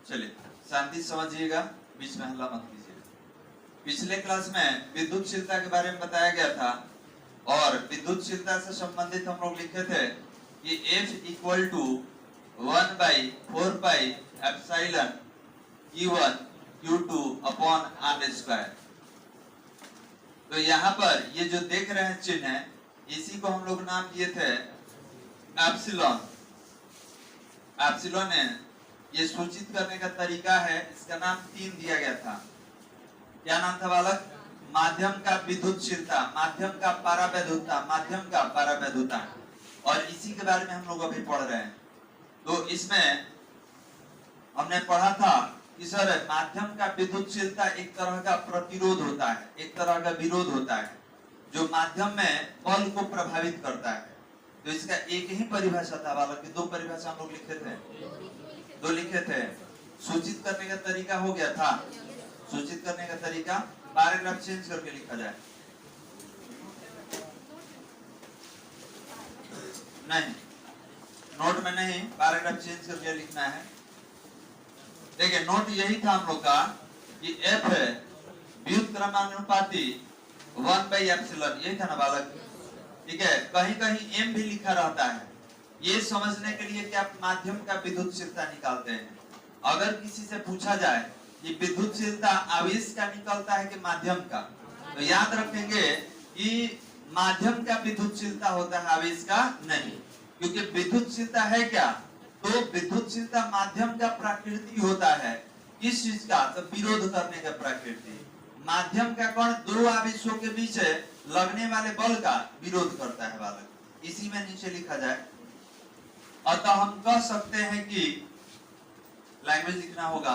चलिए शांति समझिएगा, बीच में हल्ला मत कीजिएगा। पिछले क्लास में विद्युतशीलता के बारे में बताया गया था और विद्युतशीलता से संबंधित हम लोग लिखे थे कि F equal to 1/4πε Q1 Q2 upon R square. तो यहाँ पर ये जो देख रहे हैं चिन्ह है, इसी को हम लोग नाम दिए थे एप्सिलॉन। एप्सिलॉन है, ये सूचित करने का तरीका है, इसका नाम 3 दिया गया था। क्या नाम था बालक? माध्यम का विद्युतशीलता, माध्यम का पारावैद्युता, माध्यम का पारावैद्युता। और इसी के बारे में हम लोग अभी पढ़ रहे हैं। तो इसमें हमने पढ़ा था कि सर माध्यम का विद्युतशीलता एक तरह का प्रतिरोध होता है, एक तरह का विरोध होता है जो माध्यम में बल को प्रभावित करता है। तो इसका एक ही परिभाषा था बालक, दो परिभाषा हम लोग लिखे थे, दो लिखे थे। सूचित करने का तरीका हो गया था, सूचित करने का तरीका पैराग्राफ चेंज करके लिखा जाए। नहीं, नोट में नहीं, पैराग्राफ चेंज करके लिखना है। देखिए नोट यही था हम लोग का कि F है व्युत्क्रमानुपाती 1/ε, ये था ना बालक, ठीक है। कहीं कहीं M भी लिखा रहता है, ये समझने के लिए कि आप माध्यम का विद्युतशीलता निकालते हैं। अगर किसी से पूछा जाए कि विद्युतशीलता आवेश का निकलता है कि माध्यम का, तो याद रखेंगे कि माध्यम का विद्युतशीलता होता है, आवेश का नहीं। क्योंकि विद्युतशीलता है क्या? तो विद्युतशीलता माध्यम का प्रकृति होता है। किस चीज का? तो विरोध करने का प्रकृति। माध्यम का कण दो आवेशों के बीच लगने वाले बल का विरोध करता है बालक, इसी में नीचे लिखा जाए। अतः हम कह सकते हैं कि, लैंग्वेज लिखना होगा,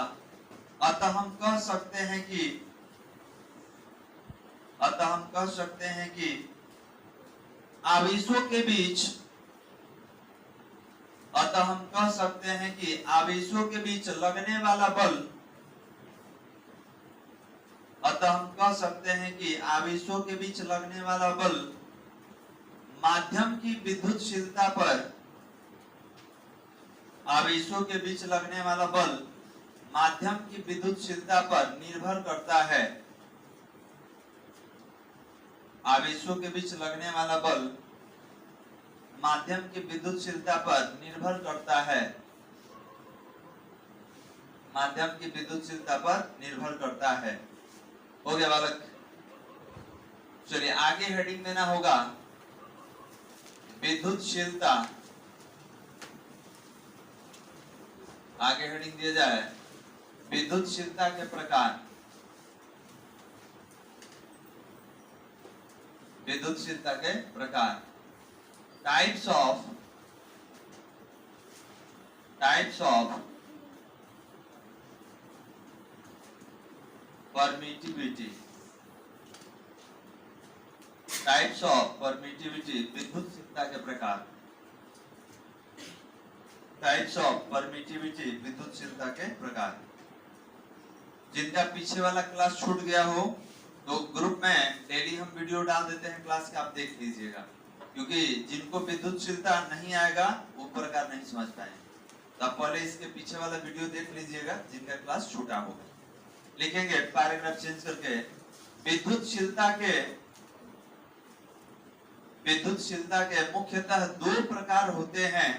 अतः हम कह सकते हैं कि, अतः हम कह सकते हैं कि आवेशों के बीच, अतः हम कह सकते हैं कि आवेशों के बीच लगने वाला बल, अतः हम कह सकते हैं कि आवेशों के बीच लगने वाला बल माध्यम की विद्युतशीलता पर, आवेशों के बीच लगने वाला बल माध्यम की विद्युतशीलता पर निर्भर करता है। आवेशों के बीच लगने वाला बल माध्यम की विद्युतशीलता पर निर्भर करता है, माध्यम की विद्युतशीलता पर निर्भर करता है। हो गया बालक? चलिए आगे हेडिंग देना होगा विद्युतशीलता। आगे हेडिंग दिया जाए विद्युतशीलता के प्रकार, विद्युतशीलता के प्रकार, types of permittivity, types of permittivity, विद्युतशीलता के प्रकार, टाइप्स ऑफ परमिटिविटी, विद्युतशीलता के प्रकार। जिनका पीछे वाला क्लास छूट गया हो तो ग्रुप में डेली हम वीडियो डाल देते हैं क्लास का, आप देख लीजिएगा। क्योंकि जिनको विद्युतशीलता नहीं आएगा वो प्रकार नहीं समझ पाएंगे, तो आप पहले इसके पीछे वाला वीडियो देख लीजिएगा जिनका क्लास छूटा होगा। लिखेंगे पैराग्राफ चेंज करके, विद्युतशीलता के मुख्यतः दो प्रकार होते हैं।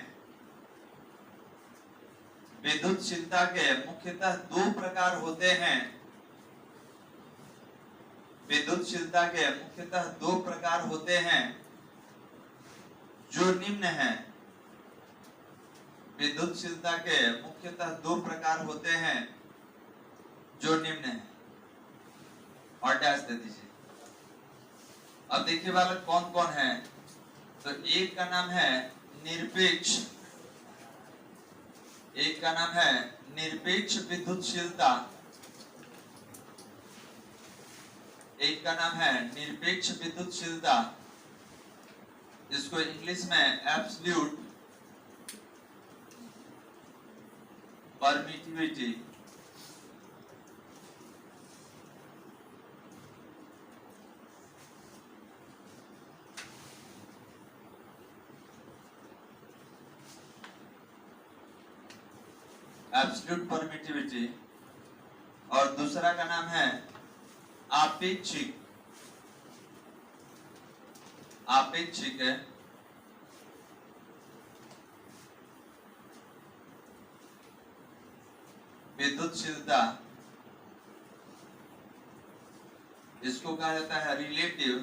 विद्युतशीलता के मुख्यतः दो प्रकार होते हैं। विद्युतशीलता के मुख्यतः दो प्रकार होते हैं जो निम्न हैं। विद्युतशीलता के मुख्यतः दो प्रकार होते हैं जो निम्न हैं, और डैश दे दीजिए। अब देखिए बालक कौन कौन है। तो एक का नाम है निरपेक्ष, एक का नाम है निरपेक्ष विद्युतशीलता, एक का नाम है निरपेक्ष विद्युतशीलता, जिसको इंग्लिश में एब्सोल्यूट परमिटिविटी, एब्सोल्यूट परमिटिविटी, और दूसरा का नाम है आपेक्षिक विद्युतशीलता। इसको कहा जाता है रिलेटिव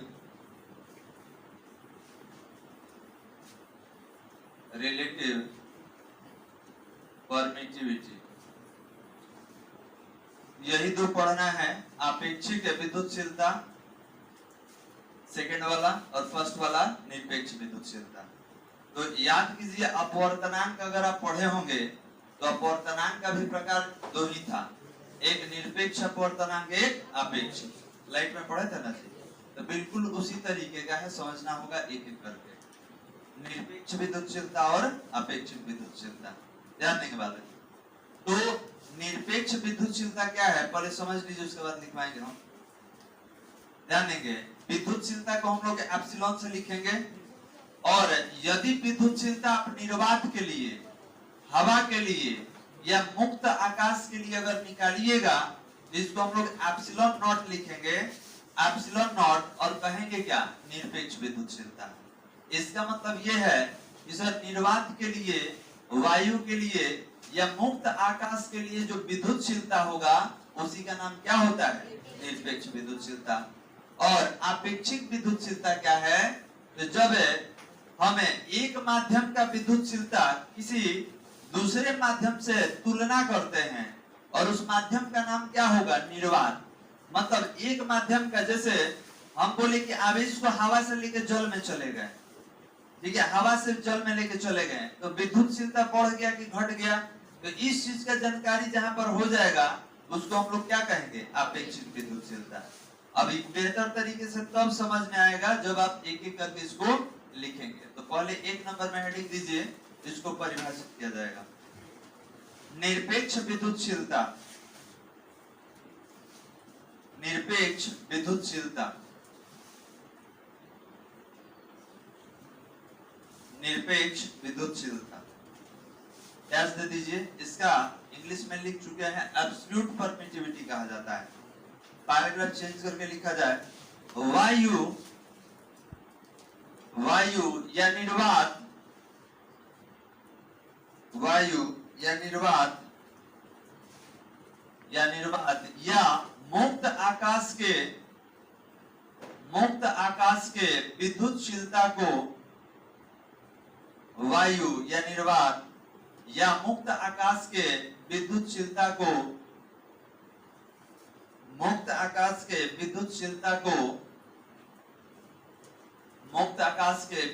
परमिटिविटी। यही दो पढ़ना है, आपेक्षिक विद्युतशीलता सेकंड वाला और फर्स्ट वाला निरपेक्ष विद्युतशीलता। तो याद कीजिए, अपवर्तनांक अगर आप पढ़े होंगे तो अपवर्तनांक का भी प्रकार दो ही था, एक निरपेक्ष अपवर्तनांक, एक आपेक्षिक। लाइट में पढ़े थे ना जी, तो बिल्कुल उसी तरीके का है, समझना होगा एक एक करके। निरपेक्ष विद्युतशीलता और अपेक्षिक विद्युतशीलता ध्यान देने वाले। तो निरपेक्ष विद्युतशीलता क्या है पहले समझ लीजिए, उसके बाद लिखवाएंगे हम। ध्यान देंगे, विद्युतशीलता को हम लोग एप्सिलॉन से लिखेंगे, और यदि विद्युतशीलता आप निर्वात के लिए, हवा के लिए या मुक्त आकाश के लिए अगर निकालिएगा, इसको हम लोग एप्सिलॉन नॉट लिखेंगे, एप्सिलॉन नॉट, और कहेंगे क्या, निरपेक्ष विद्युतशीलता। इसका मतलब ये है कि सर निर्वात के लिए, वायु के लिए या मुक्त आकाश के लिए जो विद्युतशीलता होगा उसी का नाम क्या होता है, निरपेक्ष विद्युतशीलता। और आपेक्षिक विद्युतशीलता क्या है, तो जब हमें एक माध्यम का विद्युतशीलता किसी दूसरे माध्यम से तुलना करते हैं और उस माध्यम का नाम क्या होगा, निर्वात। मतलब एक माध्यम का, जैसे हम बोले कि आवेश को हवा से लेकर जल में चले गए, ठीक है, हवा से जल में लेके चले गए, तो विद्युतशीलता बढ़ गया कि घट गया, तो इस चीज का जानकारी जहां पर हो जाएगा उसको हम लोग क्या कहेंगे, आपेक्षिक विद्युतशीलता। अभी बेहतर तरीके से तब समझ में आएगा जब आप एक एक करके इसको लिखेंगे। तो पहले एक नंबर में हेडिंग दीजिए, इसको परिभाषित किया जाएगा। निरपेक्ष विद्युतशीलता, निरपेक्ष विद्युतशीलता, निरपेक्ष विद्युतशीलता डैश दे दीजिए। इसका इंग्लिश में लिख चुके हैं, एब्सोल्यूट परमिटिविटी कहा जाता है। पैराग्राफ चेंज करके लिखा जाए, वायु या निर्वात, वायु या निर्वात या मुक्त आकाश के विद्युतशीलता को, वायु या निर्वात या मुक्त आकाश के विद्युतशीलता को, मुक्त आकाश के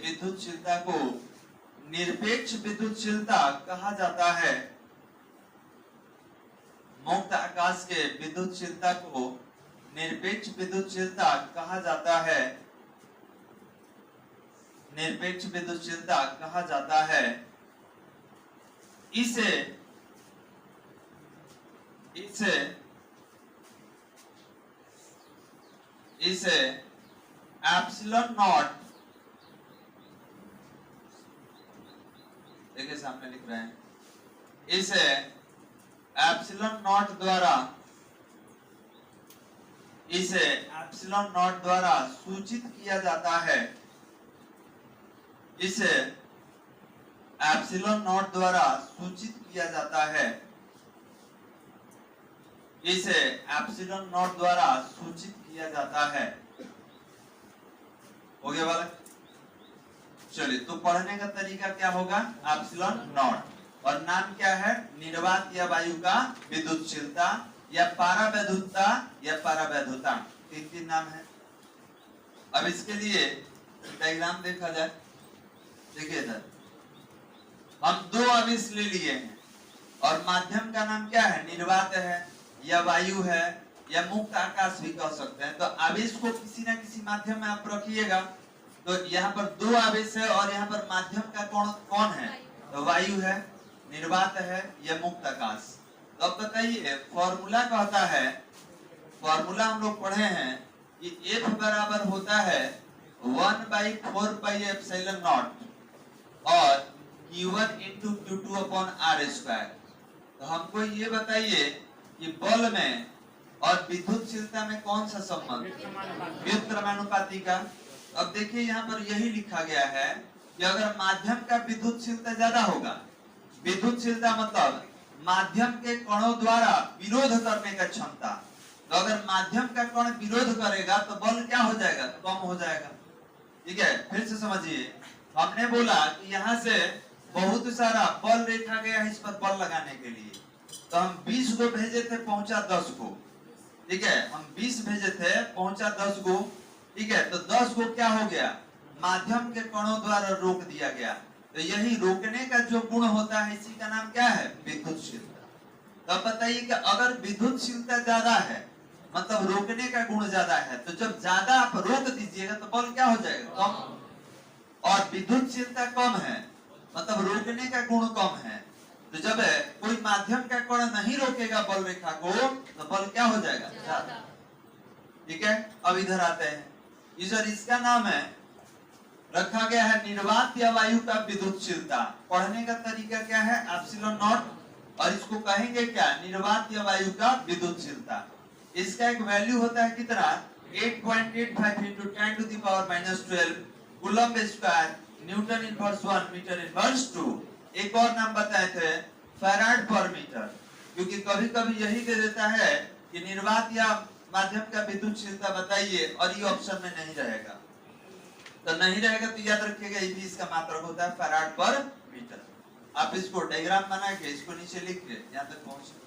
विद्युतशीलता को निरपेक्ष विद्युतशीलता कहा जाता है। मुक्त आकाश के विद्युतशीलता को निरपेक्ष विद्युतशीलता कहा जाता है, निरपेक्ष विद्युतशीलता कहा जाता है। इसे एप्सिलॉन नॉट, देखिए सामने लिख रहे हैं, इसे एप्सिलॉन नॉट द्वारा सूचित किया जाता है। इसे एप्सिलॉन नॉट द्वारा सूचित किया जाता है। इसे एप्सिलॉन नॉट द्वारा सूचित किया जाता है। हो गया वाला? चलिए, तो पढ़ने का तरीका क्या होगा, एप्सिलॉन नॉट, और नाम क्या है, निर्वात या वायु का विद्युतशीलता या पारावैद्युतता या पारावैद्युता, तीन नाम है। अब इसके लिए डायग्राम देखा जाए, देखिए इधर हम दो आवेश ले लिए हैं और माध्यम का नाम क्या है, निर्वात है या वायु है या मुक्त आकाश भी कह सकते हैं। तो आवेश को किसी ना किसी माध्यम में आप रखिएगा, तो यहाँ पर दो आवेश है और यहाँ पर माध्यम का कौन है, तो वायु है, निर्वात है या मुक्त आकाश। तो अब बताइए, फॉर्मूला कहता है, फॉर्मूला हम लोग पढ़े हैं कि F बराबर होता है 1/4πε0 और Q1 × Q2 / R²। तो हमको ये बताइए कि बल में और विद्युतशीलता में कौन सा संबंध? व्युत्क्रमानुपाती का। अब देखिए यहाँ पर यही लिखा गया है कि अगर माध्यम का विद्युतशीलता ज्यादा होगा, विद्युतशीलता मतलब माध्यम के कणों द्वारा विरोध करने का क्षमता, तो अगर माध्यम का कण विरोध करेगा तो बल क्या हो जाएगा? कम हो जाएगा। ठीक है, फिर से समझिए, हमने बोला कि यहाँ से बहुत सारा बल रेखा गया है इस पर बल लगाने के लिए, तो हम 20 को भेजे थे, पहुंचा 10 को। ठीक है, हम 20 भेजे थे, पहुंचा 10 को। ठीक है, तो 10 को क्या हो गया? माध्यम के कणों द्वारा रोक दिया गया। तो यही रोकने का जो गुण होता है, इसी का नाम क्या है? विद्युतशीलता। तो बताइए कि अगर विद्युतशीलता ज्यादा है, मतलब रोकने का गुण ज्यादा है, तो जब ज्यादा आप रोक दीजिएगा तो बल क्या हो जाएगा? कम। और विद्युतशीलता कम है, मतलब रोकने का गुण कम है, तो जब कोई माध्यम का कण नहीं रोकेगा बल रेखा को, तो बल क्या हो जाएगा? ज्यादा। ठीक है, अब इधर आते हैं। इधर इसका नाम है, रखा गया है निर्वात या वायु का विद्युतशीलता। पढ़ने का तरीका क्या है? एप्सिलॉन नॉट, और इसको कहेंगे क्या? निर्वात या वायु का विद्युतशीलता। इसका एक वैल्यू होता है कितना? 8.85 into 10 to the power minus 12 coulomb square newton inverse 1 metre inverse 2। एक और नाम बताए थे, फैराड पर मीटर, क्योंकि कभी कभी यही दे देता है कि निर्वात या माध्यम का विद्युतशीलता बताइए, और ये ऑप्शन में नहीं रहेगा। तो नहीं रहेगा तो याद रखिएगा, ये भी इसका मात्रक होता है फैराड पर मीटर। आप इसको डायग्राम बना के इसको नीचे लिख के यहाँ तक पहुंचे।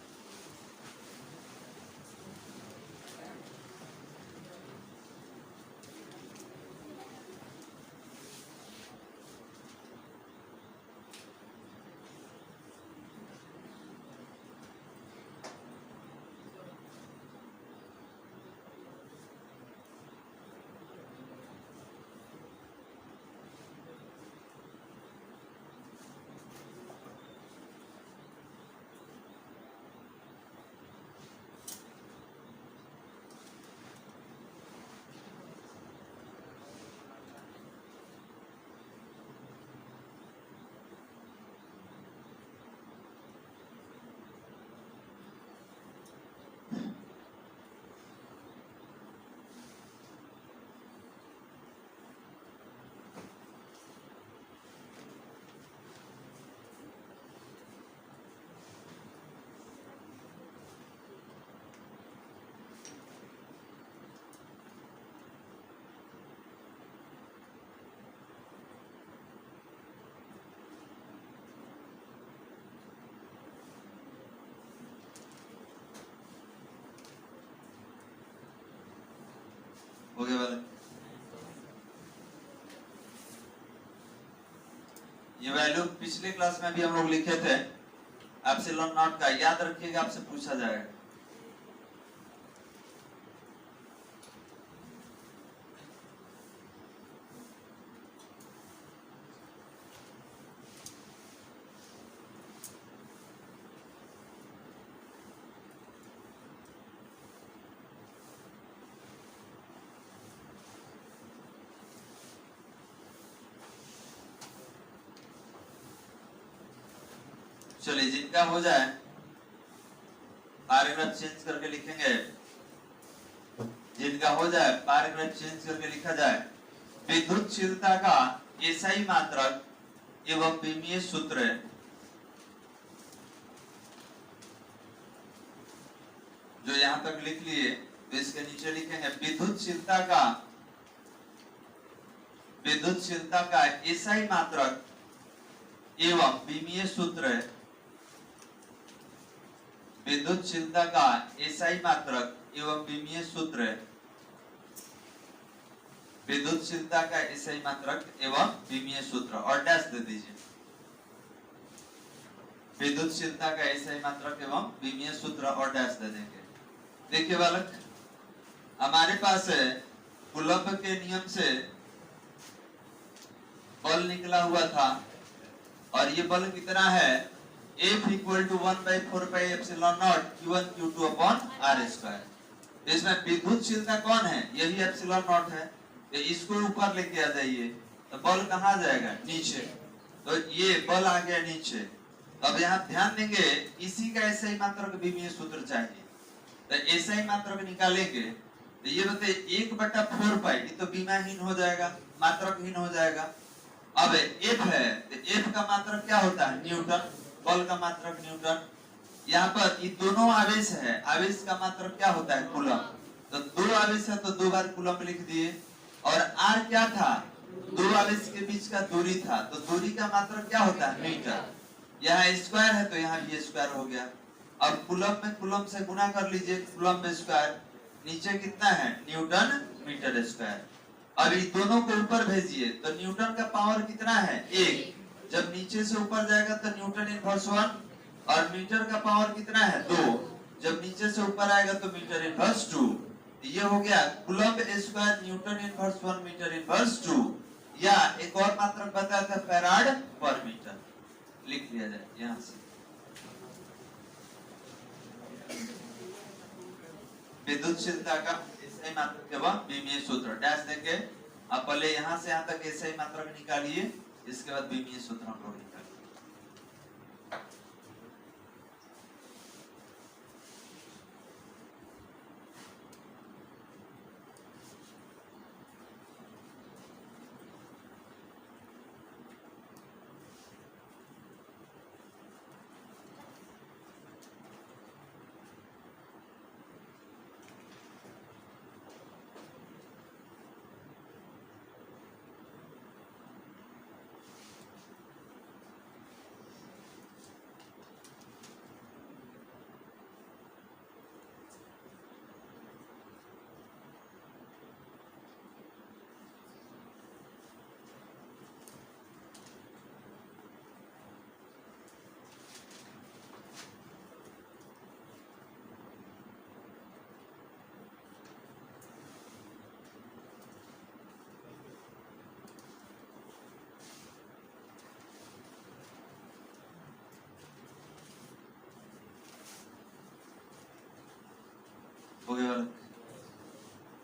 हो गया वाले? ये वैल्यू पिछले क्लास में भी हम लोग लिखे थे, एप्सिलॉन नॉट का, याद रखिएगा, आपसे पूछा जाएगा। चलिए, जिनका हो जाए पैराग्राफ चेंज करके लिखेंगे, जिनका हो जाए पैराग्राफ चेंज करके लिखा जाए। विद्युतशीलता का एसआई मात्रक एवं विमीय सूत्र, जो यहां तक लिख लिए, तो इसके नीचे लिखेंगे विद्युतशीलता का एसआई मात्रक एवं विमीय सूत्र, विद्युतशीलता का एसआई मात्रक एवं विमीय सूत्र, विद्युतशीलता का एसआई मात्रक एवं विमीय सूत्र, और डैश दे दीजिए। विद्युतशीलता का एसआई मात्रक एवं विमीय सूत्र और डैश दे देंगे। देखिए बालक, हमारे पास है कूलम्ब के नियम से बल निकला हुआ था, और ये बल कितना है? F equal to 1/4 pi epsilon naught Q1 Q2 upon R square। इसमें विद्युतशीलता कौन है? यही एप्सिलॉन नॉट है। तो इसको ऊपर लेके आ जाइए, तो बल कहाँ जाएगा? नीचे। तो ये बल आ गया नीचे, अब यहाँ ध्यान देंगे इसी का ऐसा ही मात्रक बीमीय सूत्र चाहिए, तो ऐसा ही मात्रक निकालेंगे तो ये बताइए 1/4 पाई ये तो बीमाहीन हो जाएगा, मात्रकहीन हो जाएगा। अब एफ है तो एफ का मात्रक क्या होता है न्यूटन, बल का मात्रक न्यूटन। यहाँ पर ये दोनों आवेश है, आवेश का मात्रक क्या होता है कूलम, तो दो आवेश है तो 2 बार कूलम लिख दिए। और आर क्या था, दो आवेश के बीच का दूरी था, तो दूरी का मात्रक क्या होता है मीटर। यहाँ स्क्वायर है तो यहाँ भी स्क्वायर हो गया। अब कूलम में कूलम से गुना कर लीजिए, कूलम में स्क्वायर, नीचे कितना है न्यूटन मीटर स्क्वायर। अब ये दोनों को ऊपर भेजिए तो न्यूटन का पावर कितना है 1, जब नीचे से ऊपर जाएगा तो न्यूटन इनवर्स 1, और मीटर का पावर कितना है 2, जब नीचे से ऊपर आएगा तो मीटर इनवर्स 2। ये हो गया coulomb square newton inverse 1 metre inverse 2, या एक और मात्रक बताया था फैराड पर मीटर, लिख लिया जाए यहाँ से। विद्युतशीलता का ऐसे ही मात्रक के बाद बीमीय सूत्र डैश देके आप पहले यहाँ से यहाँ तक ऐसे ही मात्रक निकालिए, इसके बाद बीमीय सूत्र हम लोग निकालिए।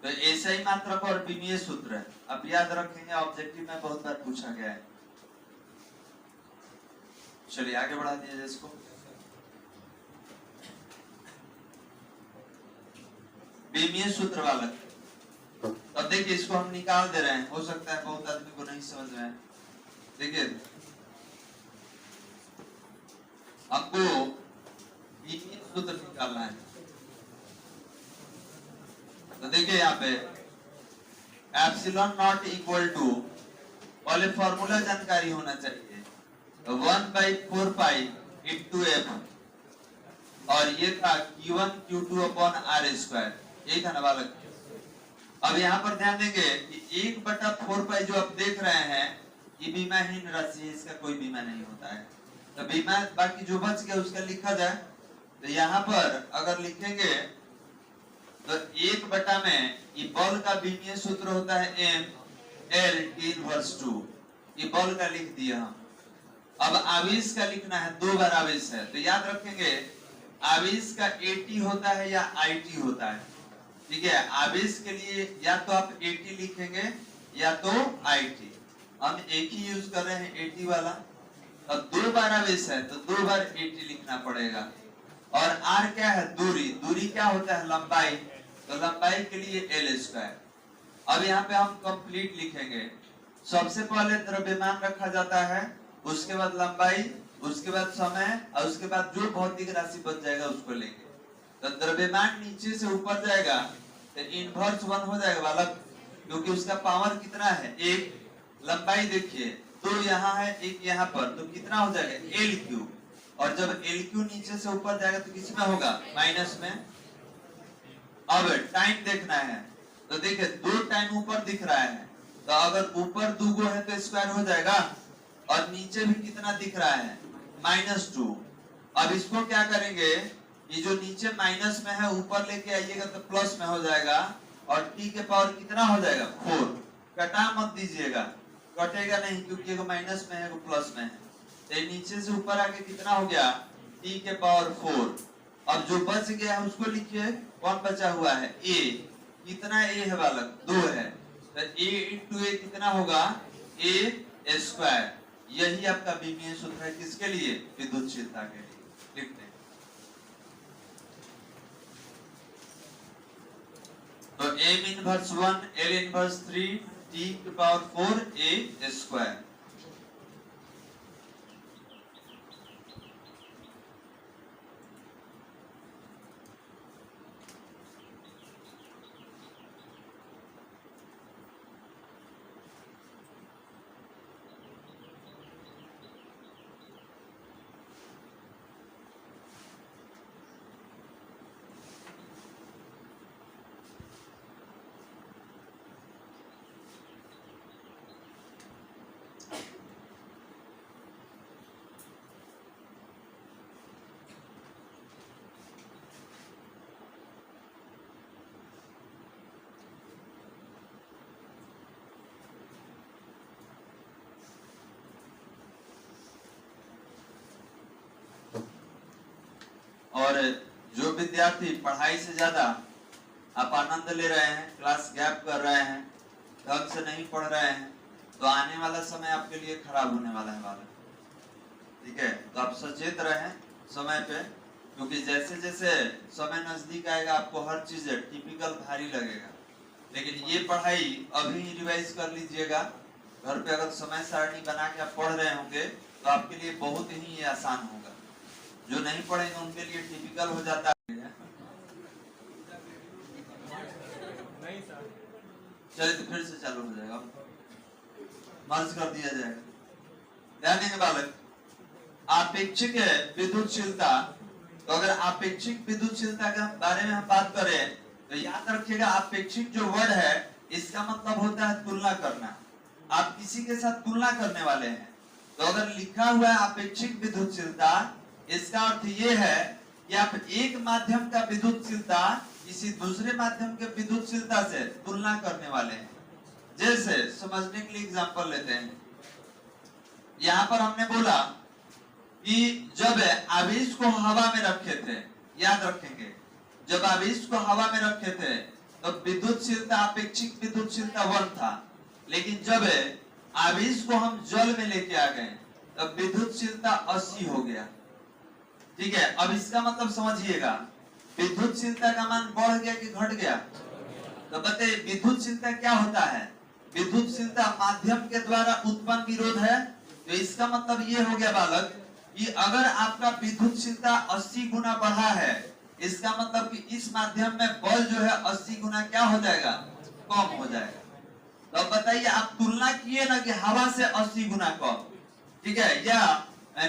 तो ऐसा ही मात्रक और बीमीय सूत्र है, अब याद रखेंगे, ऑब्जेक्टिव में बहुत बार पूछा गया है। चलिए आगे बढ़ा दीजिए इसको। बीमीय सूत्र वाला, अब देखिए इसको हम निकाल दे रहे हैं, हो सकता है बहुत आदमी को नहीं समझ में आए। देखिए हमको बीमीय सूत्र निकालना है, तो देखिए यहाँ पे एप्सिलॉन नॉट इक्वल टू, पहले फॉर्मूला जानकारी होना चाहिए, 1/4 पाई इंटू एफ, और ये था Q1 Q2 upon R square, यही था ना बालक। अब यहाँ पर ध्यान देंगे कि 1/4 पाई जो आप देख रहे हैं ये बीमाहीन राशि है, इसका कोई बीमा नहीं होता है, तो बीमा बाकी जो बच गया उसका लिखा जाए। तो यहाँ पर अगर लिखेंगे तो 1 में ये बल का बीमीय सूत्र होता है M L T इनवर्स 2, ये बल का लिख दिया हम। अब आवेश का लिखना है, 2 बार आवेश है, तो याद रखेंगे आवेश का AT होता है या IT होता है, ठीक है। आवेश के लिए या तो आप AT लिखेंगे या तो IT, हम एक ही यूज कर रहे हैं AT वाला। अब 2 बार आवेश है तो 2 बार AT लिखना पड़ेगा। और R क्या है दूरी, दूरी क्या होता है लंबाई, तो लंबाई के लिए L स्क्वायर। अब यहाँ पे हम कंप्लीट लिखेंगे, सबसे पहले द्रव्यमान रखा जाता है, उसके बाद लंबाई, उसके बाद समय, और उसके बाद जो भौतिक राशि बच जाएगा उसको लेंगे। तो द्रव्यमान नीचे से ऊपर जाएगा तो इनवर्स 1 हो जाएगा बालक, क्योंकि उसका पावर कितना है 1। लंबाई देखिए 2 यहाँ है 1 यहाँ पर, तो कितना हो जाएगा LQ, और जब LQ नीचे से ऊपर जाएगा तो किसमें होगा माइनस में। अब टाइम देखना है, तो देखिए 2 टाइम ऊपर दिख रहा है, तो अगर ऊपर 2 है तो स्क्वायर हो जाएगा, और नीचे भी कितना दिख रहा है -2। अब इसको क्या करेंगे, ये जो नीचे माइनस में है ऊपर लेके आइएगा तो प्लस में हो जाएगा, और t के पावर कितना हो जाएगा 4। कटा मत दीजिएगा, कटेगा नहीं क्योंकि एगो माइनस में है एगो प्लस में है, तो नीचे से ऊपर आके कितना हो गया t के पावर 4। अब जो बच गया है उसको लिखिए, कौन बचा हुआ है a, कितना a है बालक 2 है, तो a इंटू a कितना होगा a स्क्वायर, यही आपका बीमीय सूत्र है, किसके लिए? विद्युतशीलता के लिए। लिखते हैं तो m inverse 1 L inverse 3 t की पावर 4 a स्क्वायर। और जो विद्यार्थी पढ़ाई से ज्यादा आप आनंद ले रहे हैं, क्लास गैप कर रहे हैं, ढंग से नहीं पढ़ रहे हैं, तो आने वाला समय आपके लिए खराब होने वाला है बालक। ठीक है, तो आप सचेत रहें समय पे, क्योंकि जैसे जैसे समय नजदीक आएगा आपको हर चीज टिपिकल भारी लगेगा। लेकिन ये पढ़ाई अभी रिवाइज कर लीजिएगा, घर पे अगर समय सारणी बना के आप पढ़ रहे होंगे तो आपके लिए बहुत ही ये आसान होगा। जो नहीं पढ़ेंगे उनके लिए टिपिकल हो जाता है। चलिए तो फिर से चालू हो जाएगा, मर्ज कर दिया जाएगा। ध्यान देंगे बालक, आपेक्षिक विद्युतशीलता, तो अगर आपेक्षिक विद्युतशीलता के बारे में हम बात करें तो याद रखिएगा, आपेक्षिक जो वर्ड है इसका मतलब होता है तुलना करना। आप किसी के साथ तुलना करने वाले हैं, तो अगर लिखा हुआ है आपेक्षिक विद्युतशीलता, इसका अर्थ ये है कि आप एक माध्यम का विद्युतशीलता किसी दूसरे माध्यम के विद्युतशीलता से तुलना करने वाले हैं। जैसे समझने के लिए एग्जांपल लेते हैं, यहाँ पर हमने बोला कि जब आवेश को हवा में रखे थे, याद रखेंगे, जब आवेश को हवा में रखे थे तो विद्युतशीलता अपेक्षिक विद्युतशीलता 1 था, लेकिन जब आवेश को हम जल में लेके आ गए तब विद्युतशीलता 80 हो गया। ठीक है, अब इसका मतलब समझिएगा, विद्युतशीलता का मान बढ़ गया कि घट गया? तो बताइए विद्युतशीलता क्या होता है? विद्युतशीलता माध्यम के द्वारा उत्पन्न विरोध है। तो इसका मतलब ये हो गया बालक कि अगर आपका विद्युतशीलता 80 गुना बढ़ा है, इसका मतलब कि इस माध्यम में बल जो है 80 गुना क्या हो जाएगा? कम हो जाएगा। तो अब बताइए, आप तुलना किए ना कि हवा से 80 गुना कम, ठीक है, या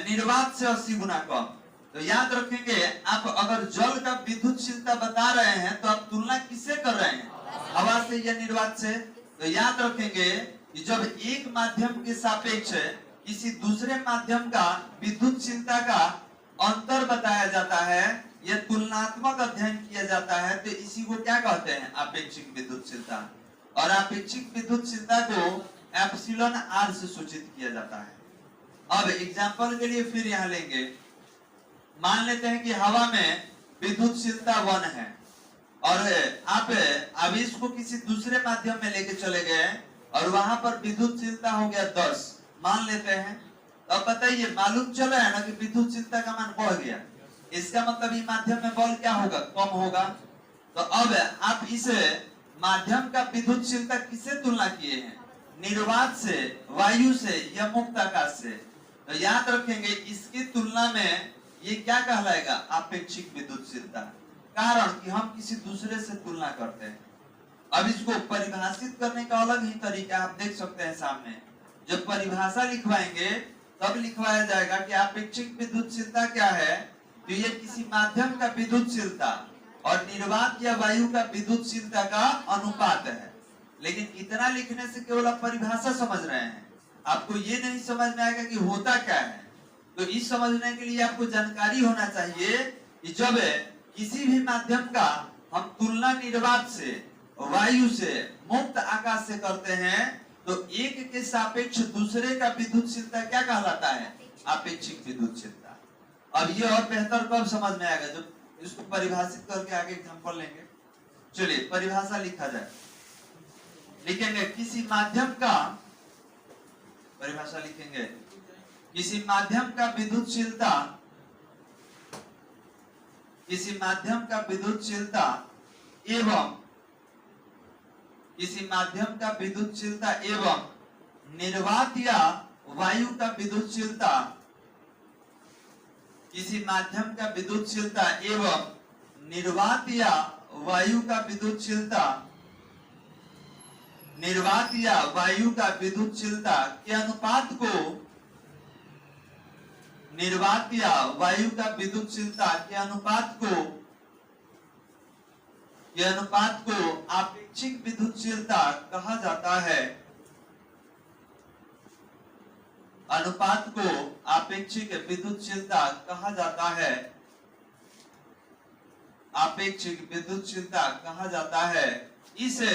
निर्वात से 80 गुना कम। तो याद रखेंगे, आप अगर जल का विद्युतशीलता बता रहे हैं तो आप तुलना किससे कर रहे हैं? हवा से या निर्वात से। तो याद रखेंगे कि जब एक माध्यम के सापेक्ष किसी दूसरे माध्यम का विद्युतशीलता का अंतर बताया जाता है या तुलनात्मक अध्ययन किया जाता है, तो इसी को क्या कहते हैं? आपेक्षिक विद्युतशीलता। और आपेक्षिक विद्युतशीलता को एप्सिलॉन आर से सूचित किया जाता है। अब एग्जाम्पल के लिए फिर यहाँ लेंगे, मान लेते हैं कि हवा में विद्युतशीलता 1 है और आप आवेश को किसी दूसरे माध्यम में लेके चले गए और वहां पर विद्युतशीलता हो गया 10, मान लेते हैं। तो अब बताइए, मालूम चला है ना कि विद्युतशीलता का मान बढ़ गया, इसका मतलब ये माध्यम में बल क्या होगा? कम होगा। तो अब आप इस माध्यम का विद्युतशीलता किससे तुलना किए हैं? निर्वात से, वायु से या मुक्त आकाश से। तो याद रखेंगे, इसकी तुलना में ये क्या कहलाएगा? आपेक्षिक विद्युतशीलता। कारण कि हम किसी दूसरे से तुलना करते हैं। अब इसको परिभाषित करने का अलग ही तरीका आप देख सकते हैं सामने। जब परिभाषा लिखवाएंगे तब लिखवाया जाएगा कि आपेक्षिक विद्युतशीलता क्या है, तो ये किसी माध्यम का विद्युतशीलता और निर्वात या वायु का विद्युतशीलता का अनुपात है। लेकिन इतना लिखने से केवल आप परिभाषा समझ रहे हैं, आपको ये नहीं समझ में आएगा कि होता क्या है। तो इस समझने के लिए आपको जानकारी होना चाहिए कि जब किसी भी माध्यम का हम तुलना निर्वात से, वायु से, मुक्त आकाश से करते हैं तो एक के सापेक्ष दूसरे का विद्युतशीलता क्या कहलाता है? आपेक्षिक विद्युतशीलता। अब ये और बेहतर कब समझ में आएगा? जब इसको परिभाषित करके आगे एग्जांपल लेंगे। चलिए परिभाषा लिखा जाए, लिखेंगे किसी माध्यम का, परिभाषा लिखेंगे किसी माध्यम का विद्युतशीलता एवं निर्वात या वायु का विद्युतशीलता के अनुपात को आपेक्षिक विद्युतशीलता कहा जाता है। अनुपात को आपेक्षिक विद्युतशीलता कहा जाता है। इसे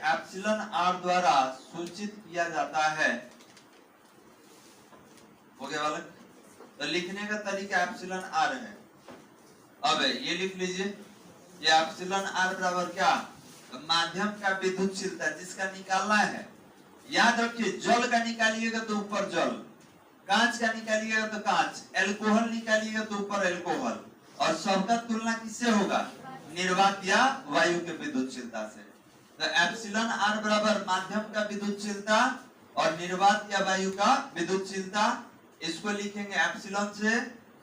एप्सिलॉन आर द्वारा सूचित किया जाता है। हो गया वाला? तो लिखने का तरीका एप्सिलॉन आर है। अब ये लिख लीजिए, ये एप्सिलॉन आर बराबर क्या? माध्यम का विद्युतशीलता जिसका निकालना है। याद रखिए, जल का निकालिएगा तो ऊपर जल, कांच का निकालिएगा तो कांच, एल्कोहल निकालिएगा तो ऊपर एल्कोहल, और सबका तुलना किससे होगा? निर्वात या वायु के विद्युतशीलता से। तो एप्सिलॉन आर बराबर माध्यम का विद्युतशीलता और निर्वात या वायु का विद्युतशीलता। इसको लिखेंगे एप्सिलॉन से,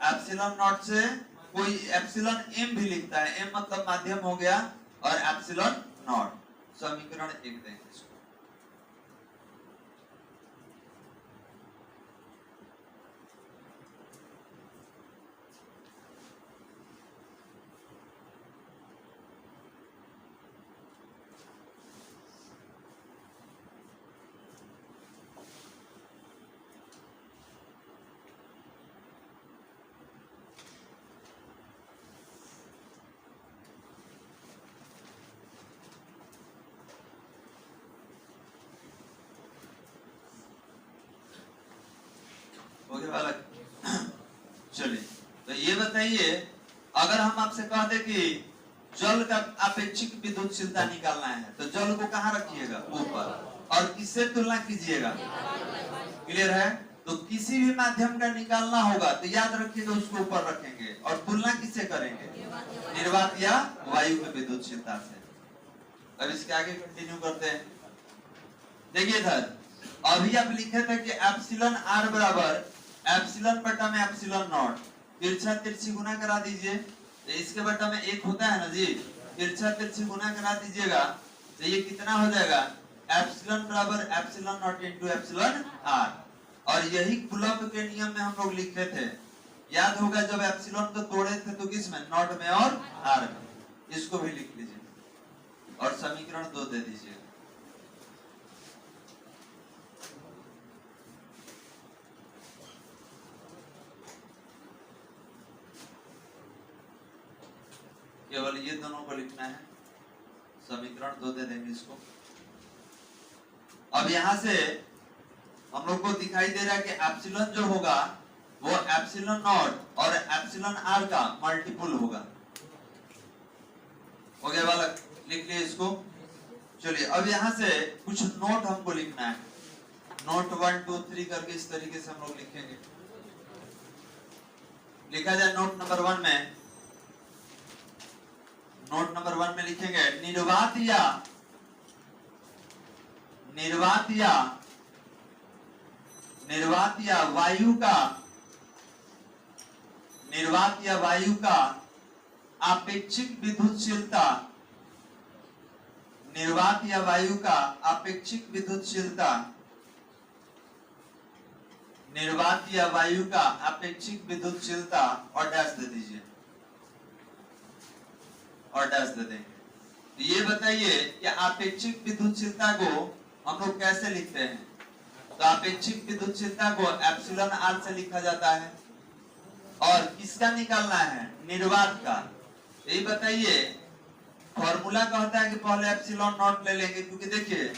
एप्सिलॉन नॉट से, कोई एप्सिलॉन एम भी लिखता है, एम मतलब माध्यम हो गया, और एप्सिलॉन नॉट। समीकरण 1 देंगे इसको। चलिए, तो ये बताइए, अगर हम आपसे कहते कि जल का आपेक्षिक विद्युतशीलता निकालना है, तो जल को कहाँ रखिएगा? ऊपर। और किससे तुलना कीजिएगा? क्लियर है? तो किसी भी माध्यम का निकालना होगा तो याद रखिएगा उसको ऊपर रखेंगे, और तुलना किससे करेंगे? निर्वात या वायु के विद्युतशीलता से। अब इसके आगे कंटिन्यू करते हैं। देखिए इधर, अभी आप लिखे थे कि एप्सिलॉन आर बराबर एप्सिलॉन बटा में एप्सिलॉन नॉट, तिरछा तिरछी गुना करा दीजिए, तो इसके बटा में 1 होता है ना जी, तिरछा तिरछी गुना करा दीजिएगा, तो ये कितना हो जाएगा? एप्सिलॉन बराबर epsilon naught into epsilon r. और यही कूलॉम के नियम में हम लोग लिखे थे, याद होगा, जब एप्सिलॉन को तोड़े थे तो किस में? नॉट में और आर में। इसको भी लिख लीजिए और समीकरण 2 दे दीजिए। केवल ये दोनों को लिखना है, समीकरण 2 दे देंगे इसको। अब यहां से हम लोग को दिखाई दे रहा है कि एप्सिलॉन जो होगा वो एप्सिलॉन नॉट और एप्सिलॉन आर का मल्टीपल होगा। हो गया वाला? लिख लिए इसको। चलिए, अब यहां से कुछ नोट हमको लिखना है। नोट 1 2 3 करके इस तरीके से हम लोग लिखेंगे। लिखा जाए नोट नंबर 1 में, नोट नंबर 1 में लिखेंगे निर्वात या वायु का आपेक्षिक विद्युतशीलता, निर्वात या वायु का आपेक्षिक विद्युतशीलता, निर्वात या वायु का आपेक्षिक विद्युतशीलता, और डैश दे दीजिए, और डैश दे देंगे। ये बताइए कि आपेक्षिक विद्युतशीलता को हम लोग कैसे लिखते हैं? तो आपेक्षिक विद्युतशीलता को एप्सिलॉन आर से लिखा जाता है। और किसका निकालना है, निर्वात का। यही बताइए, फॉर्मूला कहता है कि पहले एप्सिलॉन नॉट ले लेंगे, क्योंकि देखिए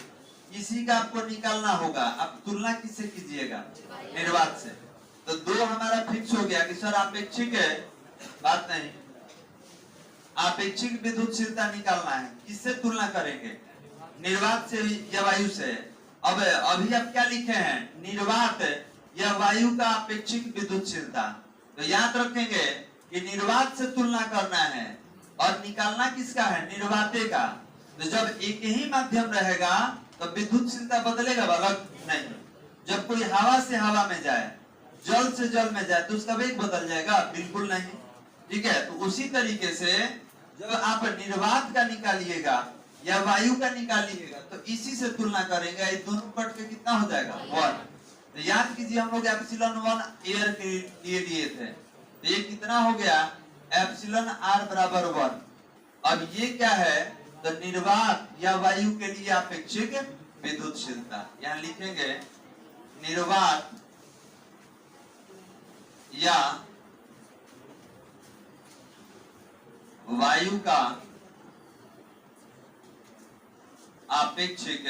इसी का आपको निकालना होगा। आप तुलना किससे कीजिएगा, निर्वात से। तो दो हमारा फिक्स हो गया कि सर अपेक्षिक है, बात नहीं, अपेक्षिक विद्युतशीलता निकालना है, किससे तुलना करेंगे, निर्वात से या वायु से। अब अभी आप क्या लिखे हैं, निर्वात या वायु का अपेक्षिक विद्युतशीलता। तो याद रखेंगे कि निर्वात से तुलना करना है और निकालना किसका है, निर्वाते का। तो जब एक ही माध्यम रहेगा तो विद्युतशीलता बदलेगा, अलग नहीं। जब कोई हवा से हवा में जाए, जल से जल में जाए, तो उसका वेग बदल जाएगा, बिल्कुल नहीं। ठीक है, तो उसी तरीके से जब आप निर्वात का निकालिएगा या वायु का निकालिएगा तो इसी से तुलना करेंगे, ये दोनों कट के कितना हो जाएगा, 1। तो याद कीजिए हम लोग एप्सिलॉन 1 एयर के लिए लिए थे, तो ये कितना हो गया, एप्सिलॉन r बराबर 1। अब ये क्या है, तो निर्वात या वायु के लिए अपेक्षिक विद्युतशीलता। यहाँ लिखेंगे निर्वात या वायु का अपेक्षिक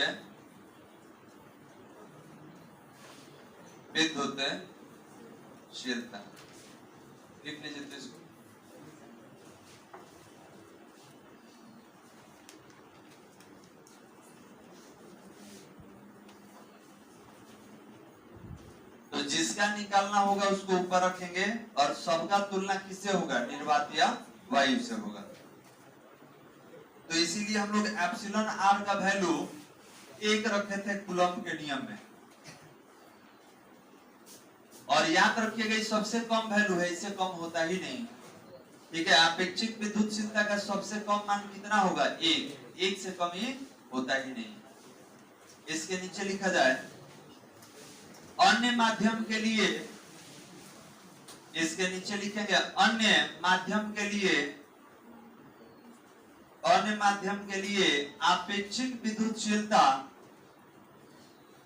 विद्युतशीलता। लिख लीजिए तो इसको। तो जिसका निकालना होगा उसको ऊपर रखेंगे और सबका तुलना किससे होगा, निर्वात या वायु से होगा। तो इसीलिए हम लोग एप्सिलॉन r का वैल्यू 1 रखे थे कूलम्ब के नियम में। और याद रखिएगा सबसे कम वैल्यू है, इससे कम होता ही नहीं। ठीक है, अपेक्षिक विद्युतशीलता का सबसे कम मान कितना होगा, 1 से कम ही होता ही नहीं। इसके नीचे लिखा जाए अन्य माध्यम के लिए, इसके नीचे लिखेंगे अन्य माध्यम के लिए, अन्य माध्यम के लिए अपेक्षिक विद्युतशीलता।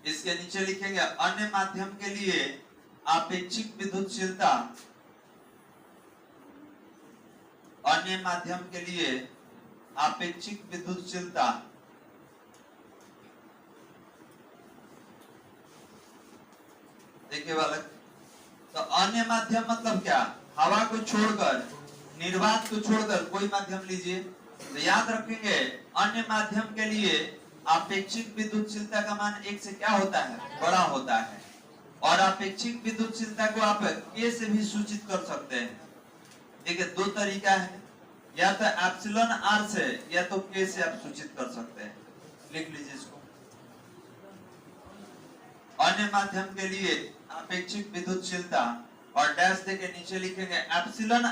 इसके नीचे लिखेंगे अन्य माध्यम के लिए अपेक्षिक विद्युतशीलता, अन्य माध्यम के लिए अपेक्षिक विद्युतशीलता। देखिए बालक, तो अन्य माध्यम मतलब क्या, हवा को छोड़कर, निर्वात को छोड़कर कोई माध्यम लीजिए। तो याद रखेंगे अन्य माध्यम के लिए अपेक्षिक विद्युतशीलता का मान 1 से क्या होता है, बड़ा होता है। और अपेक्षिक विद्युतशीलता को आप K से भी सूचित कर सकते हैं। देखिए दो तरीका है, या तो एप्सिलॉन r से या तो K से आप सूचित कर सकते हैं। लिख लीजिए इसको। अन्य माध्यम के लिए अपेक्षिक विद्युतशीलता और डैश देके नीचे लिखेंगे एप्सिलॉन